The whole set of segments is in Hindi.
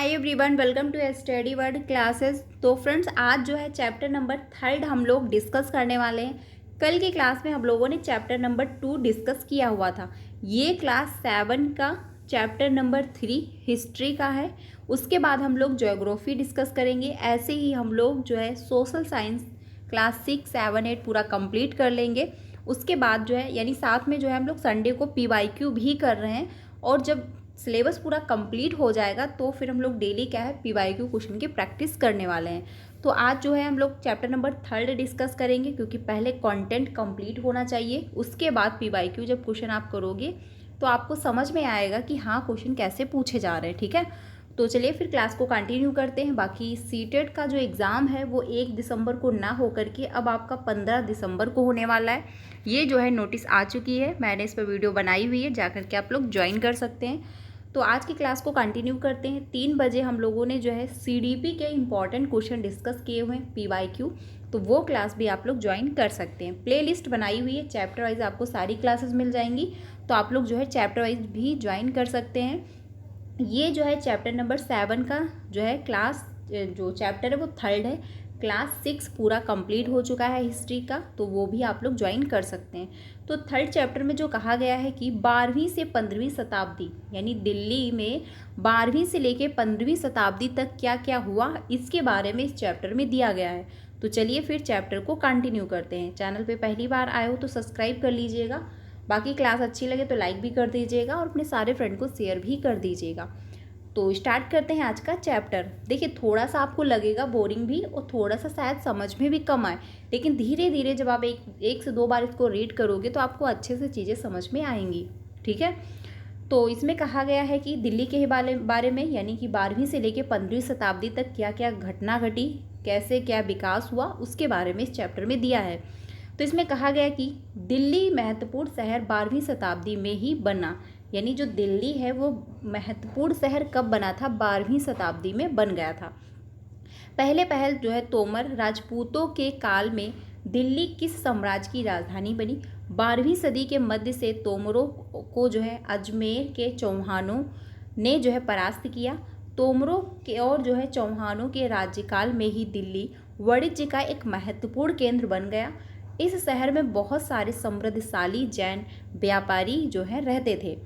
Hi everyone, welcome to study word classes. तो फ्रेंड्स, आज जो है चैप्टर नंबर 3 हम लोग डिस्कस करने वाले हैं। कल की क्लास में हम लोगों ने चैप्टर नंबर 2 डिस्कस किया हुआ था। ये क्लास 7 का चैप्टर नंबर 3 हिस्ट्री का है। उसके बाद हम लोग ज्योग्राफी डिस्कस करेंगे। ऐसे ही हम लोग जो है सोशल साइंस क्लास 6, 7, 8 पूरा कंप्लीट कर लेंगे। उसके बाद जो है यानी साथ में जो है हम लोग संडे को PYQ भी कर रहे हैं। और जब सिलेबस पूरा कंप्लीट हो जाएगा तो फिर हम लोग डेली क्या है PYQ क्वेश्चन की प्रैक्टिस करने वाले हैं। तो आज जो है हम लोग चैप्टर नंबर 3 डिस्कस करेंगे, क्योंकि पहले कंटेंट कंप्लीट होना चाहिए। उसके बाद PYQ जब क्वेश्चन आप करोगे तो आपको समझ में आएगा कि हाँ क्वेश्चन कैसे पूछे जा रहे हैं। ठीक है, तो चलिए फिर क्लास को कंटिन्यू करते हैं। बाकी सीटेट का जो एग्ज़ाम है वो 1 दिसंबर को ना हो करके अब आपका 15 दिसंबर को होने वाला है। ये जो है नोटिस आ चुकी है, मैंने इस पर वीडियो बनाई हुई है, जाकर के आप लोग ज्वाइन कर सकते हैं। तो आज की क्लास को कंटिन्यू करते हैं। 3 बजे हम लोगों ने जो है CDP के इम्पॉर्टेंट क्वेश्चन डिस्कस किए हुए हैं PYQ, तो वो क्लास भी आप लोग ज्वाइन कर सकते हैं। प्ले लिस्ट बनाई हुई है, चैप्टर वाइज आपको सारी क्लासेस मिल जाएंगी, तो आप लोग जो है चैप्टर वाइज भी ज्वाइन कर सकते हैं। ये जो है चैप्टर नंबर 7 का जो है क्लास जो चैप्टर है वो 3 है। क्लास 6 पूरा कंप्लीट हो चुका है हिस्ट्री का, तो वो भी आप लोग ज्वाइन कर सकते हैं। तो 3rd चैप्टर में जो कहा गया है कि 12वीं से 15वीं शताब्दी, यानी दिल्ली में 12वीं से लेके 15वीं शताब्दी तक क्या क्या हुआ, इसके बारे में इस चैप्टर में दिया गया है। तो चलिए फिर चैप्टर को कंटिन्यू करते हैं। चैनल पे पहली बार आए हो तो सब्सक्राइब कर लीजिएगा। बाकी क्लास अच्छी लगे तो लाइक भी कर दीजिएगा और अपने सारे फ्रेंड को शेयर भी कर दीजिएगा। तो स्टार्ट करते हैं आज का चैप्टर। देखिए, थोड़ा सा आपको लगेगा बोरिंग भी और थोड़ा सा शायद समझ में भी कम आए, लेकिन धीरे धीरे जब आप एक से दो बार इसको रीड करोगे तो आपको अच्छे से चीज़ें समझ में आएंगी। ठीक है, तो इसमें कहा गया है कि दिल्ली के बारे में, यानी कि 12वीं से लेकर 15वीं शताब्दी तक क्या क्या घटना घटी, कैसे क्या विकास हुआ, उसके बारे में इस चैप्टर में दिया है। तो इसमें कहा गया कि दिल्ली महत्वपूर्ण शहर 12वीं शताब्दी में ही बना, यानी जो दिल्ली है वो महत्वपूर्ण शहर कब बना था, 12वीं शताब्दी में बन गया था। पहले पहल जो है तोमर राजपूतों के काल में दिल्ली किस साम्राज्य की राजधानी बनी। 12वीं सदी के मध्य से तोमरों को जो है अजमेर के चौहानों ने जो है परास्त किया। तोमरों के और जो है चौहानों के राज्यकाल में ही दिल्ली वाणिज्य का एक महत्वपूर्ण केंद्र बन गया। इस शहर में बहुत सारे समृद्धशाली जैन व्यापारी जो है रहते थे,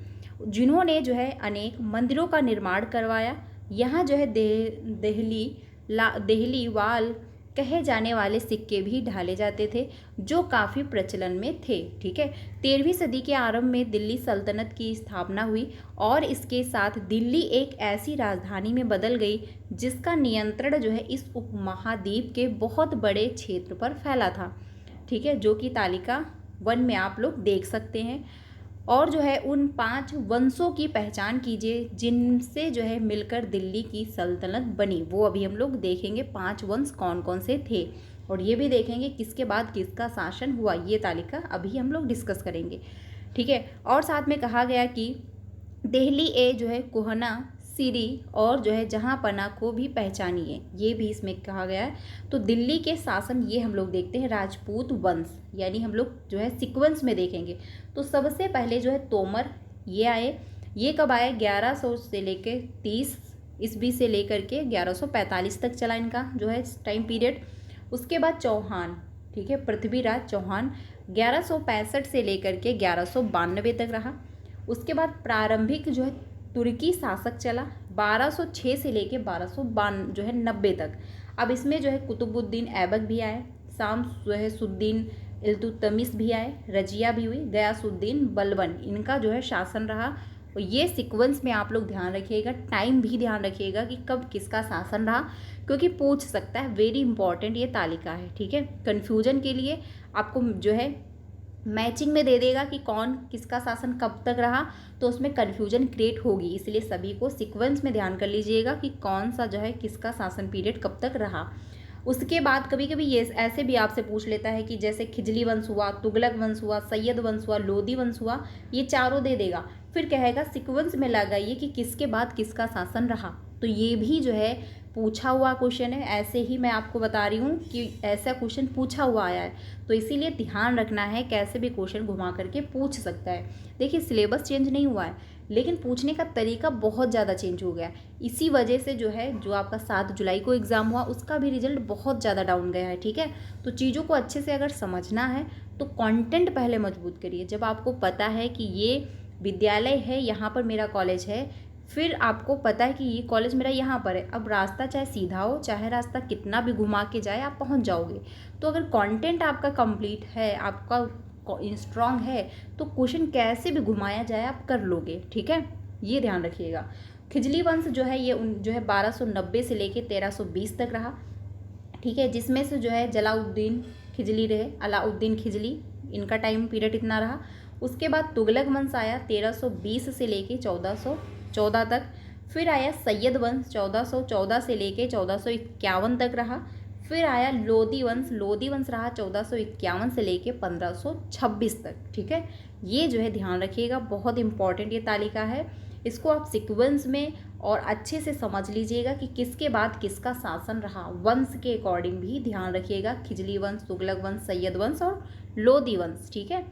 जिन्होंने जो है अनेक मंदिरों का निर्माण करवाया। यहाँ जो है देहली वाल कहे जाने वाले सिक्के भी ढाले जाते थे, जो काफ़ी प्रचलन में थे। ठीक है, 13वीं सदी के आरंभ में दिल्ली सल्तनत की स्थापना हुई और इसके साथ दिल्ली एक ऐसी राजधानी में बदल गई जिसका नियंत्रण जो है इस उपमहाद्वीप के बहुत बड़े क्षेत्र पर फैला था। ठीक है, जो कि तालिका 1 में आप लोग देख सकते हैं। और जो है उन 5 वंशों की पहचान कीजिए जिनसे जो है मिलकर दिल्ली की सल्तनत बनी। वो अभी हम लोग देखेंगे 5 वंश कौन कौन से थे, और ये भी देखेंगे किसके बाद किसका शासन हुआ। ये तालिका अभी हम लोग डिस्कस करेंगे। ठीक है, और साथ में कहा गया कि दिल्ली ए जो है कोहना सीरी और जो है जहाँ पना को भी पहचानिए, ये भी इसमें कहा गया है। तो दिल्ली के शासन ये हम लोग देखते हैं राजपूत वंश, यानी हम लोग जो है सीक्वेंस में देखेंगे। तो सबसे पहले जो है तोमर ये आए। ये कब आए, 1100 से लेकर 30 ईस्वी से लेकर के 1145 तक चला इनका जो है टाइम पीरियड। उसके बाद चौहान, ठीक है, पृथ्वीराज चौहान 1165 से लेकर के 1192 तक रहा। उसके बाद प्रारंभिक जो है तुर्की शासक चला 1206 से लेके 1292 जो है 90 तक। अब इसमें जो है कुतुबुद्दीन ऐबक भी आए, शामसुद्दीन इल्तुतमिश भी आए, रजिया भी हुई, गयासुद्दीन बलबन, इनका जो है शासन रहा। और ये सीक्वेंस में आप लोग ध्यान रखिएगा, टाइम भी ध्यान रखिएगा कि कब किसका शासन रहा, क्योंकि पूछ सकता है। वेरी इंपॉर्टेंट ये तालिका है। ठीक है, कन्फ्यूजन के लिए आपको जो है मैचिंग में दे देगा कि कौन किसका शासन कब तक रहा, तो उसमें कन्फ्यूजन क्रिएट होगी। इसलिए सभी को सीक्वेंस में ध्यान कर लीजिएगा कि कौन सा जो है किसका शासन पीरियड कब तक रहा। उसके बाद कभी कभी ये ऐसे भी आपसे पूछ लेता है कि जैसे खिजली वंश हुआ, तुगलक वंश हुआ, सैयद वंश हुआ, लोधी वंश हुआ, ये चारों दे देगा, फिर कहेगा सीक्वेंस में लगाइए कि किसके बाद किसका शासन रहा। तो ये भी जो है पूछा हुआ क्वेश्चन है, ऐसे ही मैं आपको बता रही हूँ कि ऐसा क्वेश्चन पूछा हुआ आया है, तो इसीलिए ध्यान रखना है, कैसे भी क्वेश्चन घुमा करके पूछ सकता है। देखिए, सिलेबस चेंज नहीं हुआ है, लेकिन पूछने का तरीका बहुत ज़्यादा चेंज हो गया। इसी वजह से जो है जो आपका 7 जुलाई को एग्ज़ाम हुआ उसका भी रिजल्ट बहुत ज़्यादा डाउन गया है। ठीक है, तो चीज़ों को अच्छे से अगर समझना है तो कंटेंट पहले मजबूत करिए। जब आपको पता है कि ये विद्यालय है, यहाँ पर मेरा कॉलेज है, फिर आपको पता है कि ये कॉलेज मेरा यहाँ पर है, अब रास्ता चाहे सीधा हो चाहे रास्ता कितना भी घुमा के जाए आप पहुँच जाओगे। तो अगर कंटेंट आपका कंप्लीट है, आपका स्ट्रांग है, तो क्वेश्चन कैसे भी घुमाया जाए आप कर लोगे। ठीक है, ये ध्यान रखिएगा। खिजली वंश जो है ये जो है 1290 से लेके 1320 तक रहा। ठीक है, जिसमें से जो है जलाउद्दीन खिजली रहे, अलाउद्दीन खिजली, इनका टाइम पीरियड इतना रहा। उसके बाद तुगलक वंश आया 1320 से लेके 1414 तक। फिर आया सैयद वंश 1414 से लेके 1451 तक रहा। फिर आया लोधी वंश रहा 1451 से लेके 1526 तक। ठीक है, ये जो है ध्यान रखिएगा, बहुत इंपॉर्टेंट ये तालिका है। इसको आप सीक्वेंस में और अच्छे से समझ लीजिएगा कि किसके बाद किसका शासन रहा, वंश के अकॉर्डिंग भी ध्यान रखिएगा। खिजली वंश, तुगलक वंश, सैयद वंश और लोधी वंश। ठीक है,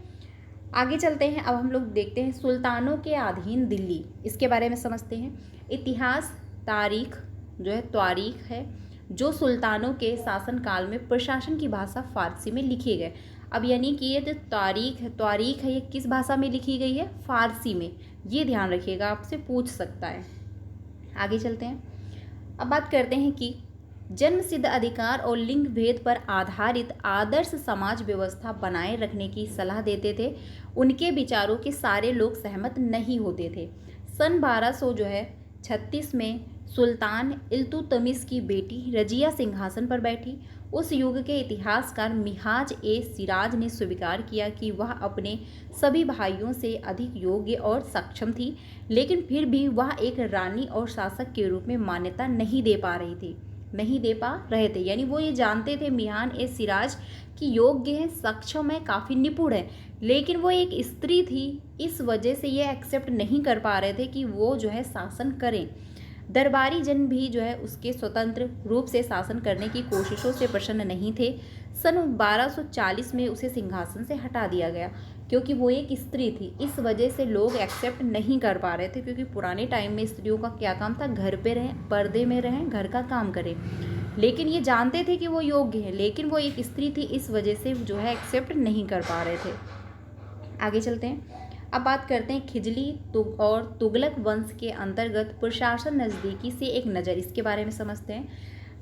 आगे चलते हैं। अब हम लोग देखते हैं सुल्तानों के अधीन दिल्ली, इसके बारे में समझते हैं। इतिहास तारीख जो है तारीख है जो सुल्तानों के शासनकाल में प्रशासन की भाषा फारसी में लिखे गए। अब यानी कि ये जो तारीख है ये किस भाषा में लिखी गई है, फारसी में। ये ध्यान रखिएगा, आपसे पूछ सकता है। आगे चलते हैं। अब बात करते हैं कि जन्म सिद्ध अधिकार और लिंग भेद पर आधारित आदर्श समाज व्यवस्था बनाए रखने की सलाह देते थे। उनके विचारों के सारे लोग सहमत नहीं होते थे। सन 1236 में सुल्तान इल्तुतमिश की बेटी रजिया सिंहासन पर बैठी। उस युग के इतिहासकार मिहाज ए सिराज ने स्वीकार किया कि वह अपने सभी भाइयों से अधिक योग्य और सक्षम थी, लेकिन फिर भी वह एक रानी और शासक के रूप में मान्यता नहीं दे पा रहे थे। यानी वो ये जानते थे मिहान ए सिराज कि योग्य है, सक्षम है, काफ़ी निपुण है, लेकिन वो एक स्त्री थी, इस वजह से ये एक्सेप्ट नहीं कर पा रहे थे कि वो जो है शासन करें। दरबारी जन भी जो है उसके स्वतंत्र रूप से शासन करने की कोशिशों से प्रसन्न नहीं थे। सन 1240 में उसे सिंहासन से हटा दिया गया क्योंकि वो एक स्त्री थी। इस वजह से लोग एक्सेप्ट नहीं कर पा रहे थे, क्योंकि पुराने टाइम में स्त्रियों का क्या काम था, घर पे रहें, पर्दे में रहें, घर का काम करें। लेकिन ये जानते थे कि वो योग्य है, लेकिन वो एक स्त्री थी, इस वजह से जो है एक्सेप्ट नहीं कर पा रहे थे। आगे चलते हैं। अब बात करते हैं खिजली और तुगलक वंश के अंतर्गत प्रशासन नज़दीकी से एक नज़र, इसके बारे में समझते हैं।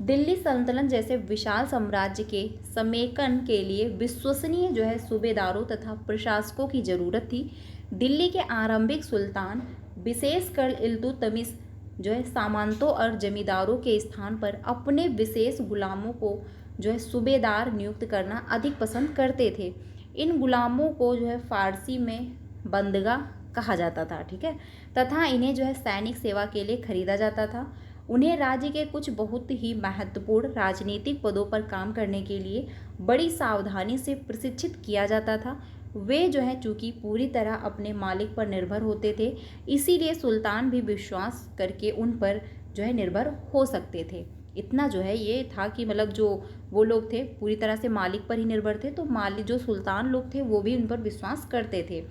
दिल्ली सल्तनत जैसे विशाल साम्राज्य के समेकन के लिए विश्वसनीय जो है सूबेदारों तथा प्रशासकों की ज़रूरत थी। दिल्ली के आरंभिक सुल्तान विशेषकर इल्तुतमिश जो है सामंतों और जमींदारों के स्थान पर अपने विशेष गुलामों को जो है सूबेदार नियुक्त करना अधिक पसंद करते थे। इन गुलामों को जो है फारसी में बंदगा कहा जाता था। ठीक है, तथा इन्हें जो है सैनिक सेवा के लिए खरीदा जाता था। उन्हें राज्य के कुछ बहुत ही महत्वपूर्ण राजनीतिक पदों पर काम करने के लिए बड़ी सावधानी से प्रशिक्षित किया जाता था। वे जो है चूँकि पूरी तरह अपने मालिक पर निर्भर होते थे, इसीलिए सुल्तान भी विश्वास करके उन पर जो है निर्भर हो सकते थे। इतना जो है ये था कि मतलब जो वो लोग थे पूरी तरह से मालिक पर ही निर्भर थे, तो मालिक जो सुल्तान लोग थे वो भी उन पर विश्वास करते थे।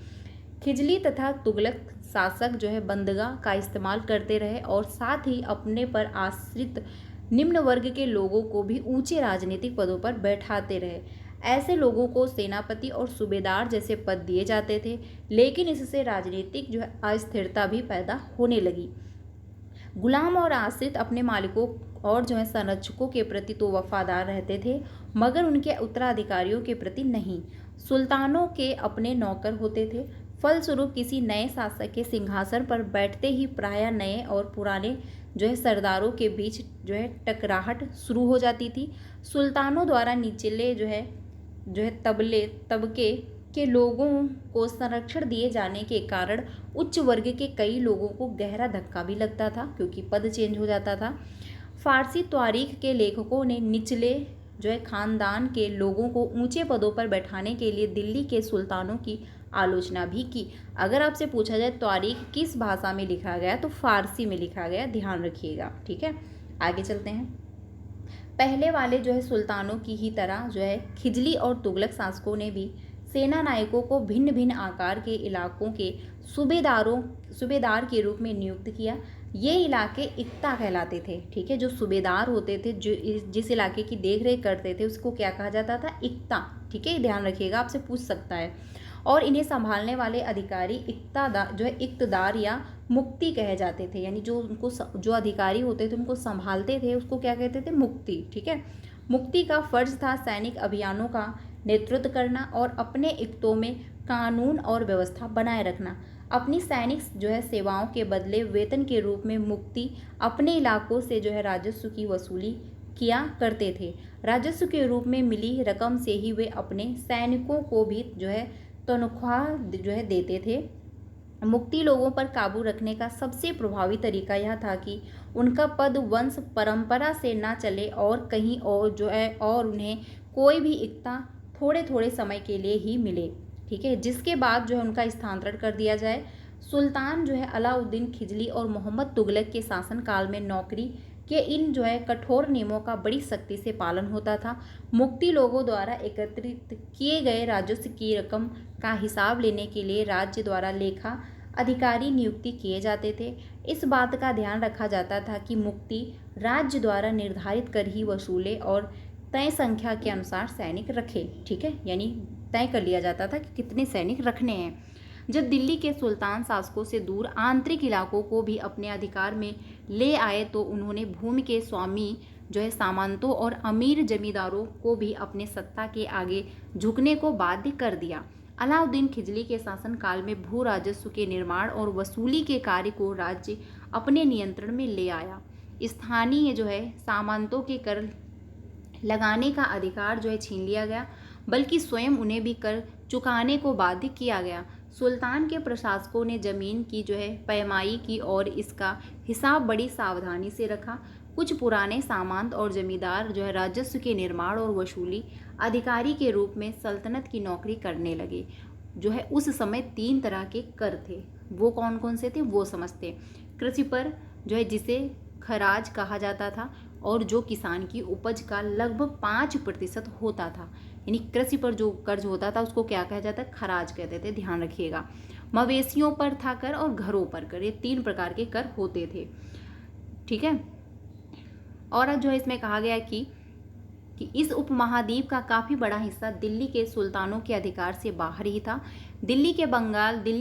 खिजली तथा तुगलक शासक जो है बंदगा का इस्तेमाल करते रहे और साथ ही अपने पर आश्रित निम्न वर्ग के लोगों को भी ऊंचे राजनीतिक पदों पर बैठाते रहे। ऐसे लोगों को सेनापति और सूबेदार जैसे पद दिए जाते थे, लेकिन इससे राजनीतिक जो है अस्थिरता भी पैदा होने लगी। गुलाम और आश्रित अपने मालिकों और जो है संरक्षकों के प्रति तो वफादार रहते थे, मगर उनके उत्तराधिकारियों के प्रति नहीं। सुल्तानों के अपने नौकर होते थे। फलस्वरूप किसी नए शासक के सिंहासन पर बैठते ही प्रायः नए और पुराने जो है सरदारों के बीच जो है टकराहट शुरू हो जाती थी। सुल्तानों द्वारा निचले जो है तबके के लोगों को संरक्षण दिए जाने के कारण उच्च वर्ग के कई लोगों को गहरा धक्का भी लगता था, क्योंकि पद चेंज हो जाता था। फारसी तारीख के लेखकों ने निचले जो है खानदान के लोगों को ऊंचे पदों पर बैठाने के लिए दिल्ली के सुल्तानों की आलोचना भी की। अगर आपसे पूछा जाए तारीख किस भाषा में लिखा गया, तो फारसी में लिखा गया, ध्यान रखिएगा। ठीक है, आगे चलते हैं। पहले वाले जो है सुल्तानों की ही तरह जो है खिजली और तुगलक शासकों ने भी सेना नायकों को भिन्न भिन्न आकार के इलाकों के सूबेदार के रूप में नियुक्त किया। ये इलाके इक्ता कहलाते थे। ठीक है, जो सूबेदार होते थे, जो जिस इलाके की देख रेख करते थे, उसको क्या कहा जाता था? इक्ता। ठीक है, ध्यान रखिएगा, आपसे पूछ सकता है। और इन्हें संभालने वाले अधिकारी इक्तदार या मुक्ति कहे जाते थे। यानी जो अधिकारी होते थे उनको संभालते थे, उसको क्या कहते थे? मुक्ति। ठीक है, मुक्ति का फर्ज था सैनिक अभियानों का नेतृत्व करना और अपने इक्तों में कानून और व्यवस्था बनाए रखना। अपनी सैनिक सेवाओं के बदले वेतन के रूप में मुक्ति अपने इलाकों से राजस्व की वसूली किया करते थे। राजस्व के रूप में मिली रकम से ही वे अपने सैनिकों को भी तनख्वाह देते थे। मुक्ति लोगों पर काबू रखने का सबसे प्रभावी तरीका यह था कि उनका पद वंश परंपरा से ना चले और कहीं और उन्हें कोई भी इक्ता थोड़े थोड़े समय के लिए ही मिले। ठीक है, जिसके बाद उनका स्थानांतरण कर दिया जाए। सुल्तान अलाउद्दीन खिजली और मोहम्मद तुगलक के शासनकाल में नौकरी के इन कठोर नियमों का बड़ी सख्ती से पालन होता था। मुक्ति लोगों द्वारा एकत्रित किए गए राजस्व की रकम का हिसाब लेने के लिए राज्य द्वारा लेखा अधिकारी नियुक्ति किए जाते थे। इस बात का ध्यान रखा जाता था कि मुक्ति राज्य द्वारा निर्धारित कर ही वसूले और तय संख्या के अनुसार सैनिक रखे। ठीक है, यानी तय कर लिया जाता था कि कितने सैनिक रखने हैं। जब दिल्ली के सुल्तान शासकों से दूर आंतरिक इलाकों को भी अपने अधिकार में ले आए तो उन्होंने भूमि के स्वामी सामंतों और अमीर जमींदारों को भी अपने सत्ता के आगे झुकने को बाध्य कर दिया। अलाउद्दीन खिजली के शासनकाल में भू राजस्व के निर्माण और वसूली के कार्य को राज्य अपने नियंत्रण में ले आया। स्थानीय सामंतों के कर लगाने का अधिकार छीन लिया गया, बल्कि स्वयं उन्हें भी कर चुकाने को बाध्य किया गया। सुल्तान के प्रशासकों ने जमीन की पैमाई की और इसका हिसाब बड़ी सावधानी से रखा। कुछ पुराने सामंत और जमींदार राजस्व के निर्माण और वसूली अधिकारी के रूप में सल्तनत की नौकरी करने लगे। उस समय 3 तरह के कर थे। वो कौन कौन से थे वो समझते। कृषि पर जिसे खराज कहा जाता था और जो किसान की उपज का लगभग 5% होता था। यानी कृषि पर जो कर्ज होता था उसको क्या कहा जाता है? खराज कहते थे, ध्यान रखिएगा। मवेशियों पर था कर और घरों पर कर, ये 3 प्रकार के कर होते थे। ठीक है, और अब इसमें कहा गया कि इस उपमहाद्वीप का काफ़ी बड़ा हिस्सा दिल्ली के सुल्तानों के अधिकार से बाहर ही था। दिल्ली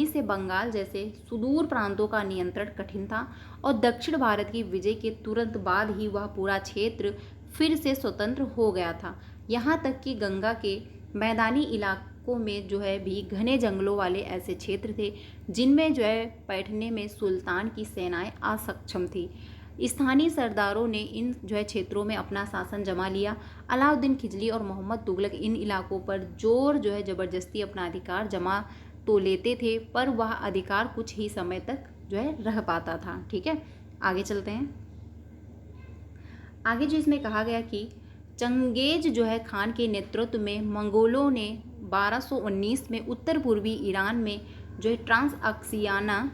से बंगाल जैसे सुदूर प्रांतों का नियंत्रण कठिन था और दक्षिण भारत की विजय के तुरंत बाद ही वह पूरा क्षेत्र फिर से स्वतंत्र हो गया था। यहाँ तक कि गंगा के मैदानी इलाकों में भी घने जंगलों वाले ऐसे क्षेत्र थे जिनमें बैठने में सुल्तान की सेनाएं असक्षम थी। स्थानीय सरदारों ने इन क्षेत्रों में अपना शासन जमा लिया। अलाउद्दीन खिजली और मोहम्मद तुगलक इन इलाकों पर जोर ज़बरदस्ती अपना अधिकार जमा तो लेते थे, पर वह अधिकार कुछ ही समय तक रह पाता था। ठीक है, आगे चलते हैं। आगे इसमें कहा गया कि चंगेज खान के नेतृत्व में मंगोलों ने 1219 में उत्तर पूर्वी ईरान में ट्रांसअक्सियाना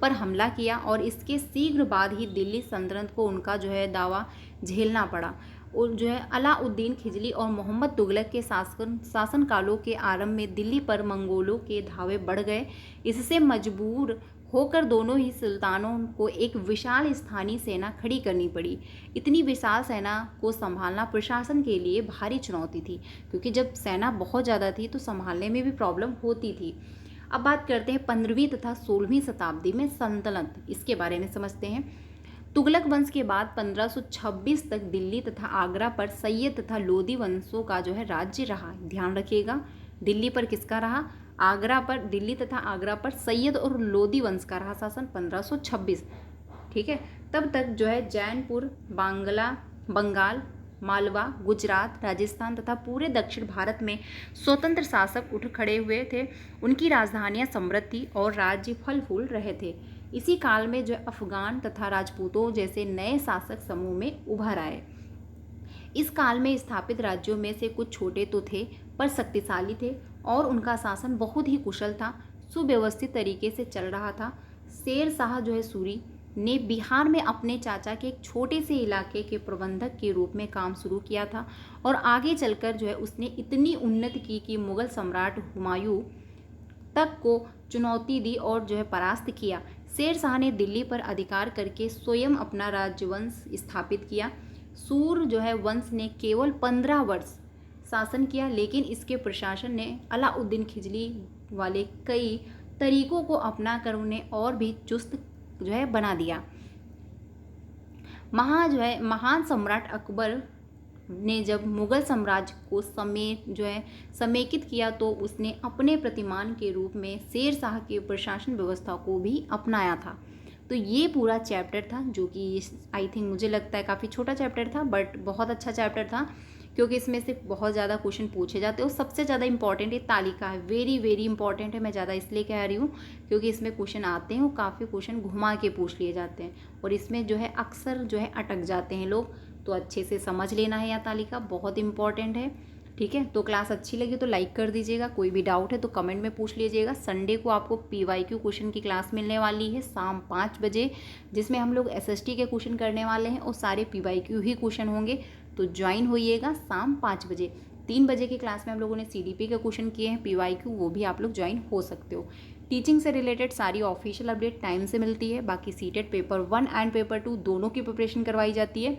पर हमला किया और इसके शीघ्र बाद ही दिल्ली सल्तनत को उनका दावा झेलना पड़ा। और अलाउद्दीन खिजली और मोहम्मद तुगलक के शासनकालों के आरंभ में दिल्ली पर मंगोलों के धावे बढ़ गए। इससे मजबूर होकर दोनों ही सुल्तानों को एक विशाल स्थानीय सेना खड़ी करनी पड़ी। इतनी विशाल सेना को संभालना प्रशासन के लिए भारी चुनौती थी, क्योंकि जब सेना बहुत ज़्यादा थी तो संभालने में भी प्रॉब्लम होती थी। अब बात करते हैं 15वीं तथा 16वीं शताब्दी में सल्तनत, इसके बारे में समझते हैं। तुगलक वंश के बाद 1526 तक दिल्ली तथा आगरा पर सैयद तथा लोदी वंशों का राज्य रहा। ध्यान रखिएगा, दिल्ली पर किसका रहा? दिल्ली तथा आगरा पर सैयद और लोदी वंश का रहा शासन 1526। ठीक है, तब तक जैनपुर, बंगाल, मालवा, गुजरात, राजस्थान तथा पूरे दक्षिण भारत में स्वतंत्र शासक उठ खड़े हुए थे। उनकी राजधानियां समृद्ध थी और राज्य फल फूल रहे थे। इसी काल में अफगान तथा राजपूतों जैसे नए शासक समूह में उभर आए। इस काल में स्थापित राज्यों में से कुछ छोटे तो थे पर शक्तिशाली थे और उनका शासन बहुत ही कुशल था, सुव्यवस्थित तरीके से चल रहा था। शेर शाह सूरी ने बिहार में अपने चाचा के एक छोटे से इलाके के प्रबंधक के रूप में काम शुरू किया था और आगे चलकर जो है उसने इतनी उन्नति की कि मुग़ल सम्राट हुमायूं तक को चुनौती दी और जो है परास्त किया। शेर शाह ने दिल्ली पर अधिकार करके स्वयं अपना राजवंश स्थापित किया। सूर जो है वंश ने केवल 15 वर्ष शासन किया, लेकिन इसके प्रशासन ने अलाउद्दीन खिलजी वाले कई तरीकों को अपनाकर उन्हें और भी चुस्त जो है बना दिया। महान सम्राट अकबर ने जब मुगल साम्राज्य को समेकित किया तो उसने अपने प्रतिमान के रूप में शेर शाह के प्रशासन व्यवस्था को भी अपनाया था। तो ये पूरा चैप्टर था, जो कि आई थिंक मुझे लगता है काफ़ी छोटा चैप्टर था, बट बहुत अच्छा चैप्टर था, क्योंकि इसमें से बहुत ज़्यादा क्वेश्चन पूछे जाते हैं। और सबसे ज़्यादा इंपॉर्टेंट ये तालिका है, वेरी वेरी इंपॉर्टेंट है। मैं ज़्यादा इसलिए कह रही हूँ क्योंकि इसमें क्वेश्चन आते हैं और काफ़ी क्वेश्चन घुमा के पूछ लिए जाते हैं, और इसमें जो है अक्सर जो है अटक जाते हैं लोग। तो अच्छे से समझ लेना है, यह तालिका बहुत इंपॉर्टेंट है। ठीक है, तो क्लास अच्छी लगी तो लाइक कर दीजिएगा। कोई भी डाउट है तो कमेंट में पूछ लीजिएगा। संडे को आपको PYQ क्वेश्चन की क्लास मिलने वाली है शाम 5 बजे, जिसमें हम लोग SST के क्वेश्चन करने वाले हैं और सारे PYQ ही क्वेश्चन होंगे। तो ज्वाइन होइएगा शाम 5 बजे। 3 बजे की क्लास में हम लोगों ने CDP के क्वेश्चन किए हैं PYQ, वो भी आप लोग ज्वाइन हो सकते हो। टीचिंग से रिलेटेड सारी ऑफिशियल अपडेट टाइम से मिलती है। बाकी सीटेट पेपर 1 एंड पेपर 2 दोनों की प्रिपरेशन करवाई जाती है।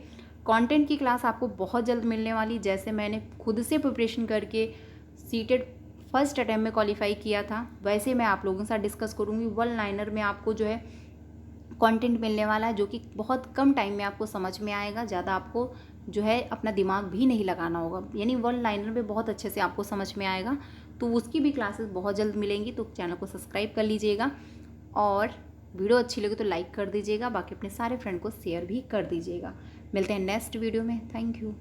कंटेंट की क्लास आपको बहुत जल्द मिलने वाली, जैसे मैंने खुद से प्रिपरेशन करके सीटेट फर्स्ट अटैम्प्ट में क्वालिफाई किया था, वैसे मैं आप लोगों के साथ डिस्कस करूँगी। 1 लाइनर में आपको जो है कंटेंट मिलने वाला है, जो कि बहुत कम टाइम में आपको समझ में आएगा। ज़्यादा आपको जो है अपना दिमाग भी नहीं लगाना होगा, यानी 1 लाइनर में बहुत अच्छे से आपको समझ में आएगा। तो उसकी भी क्लासेस बहुत जल्द मिलेंगी, तो चैनल को सब्सक्राइब कर लीजिएगा और वीडियो अच्छी लगे तो लाइक कर दीजिएगा। बाकी अपने सारे फ्रेंड को शेयर भी कर दीजिएगा। मिलते हैं नेक्स्ट वीडियो में। Thank you.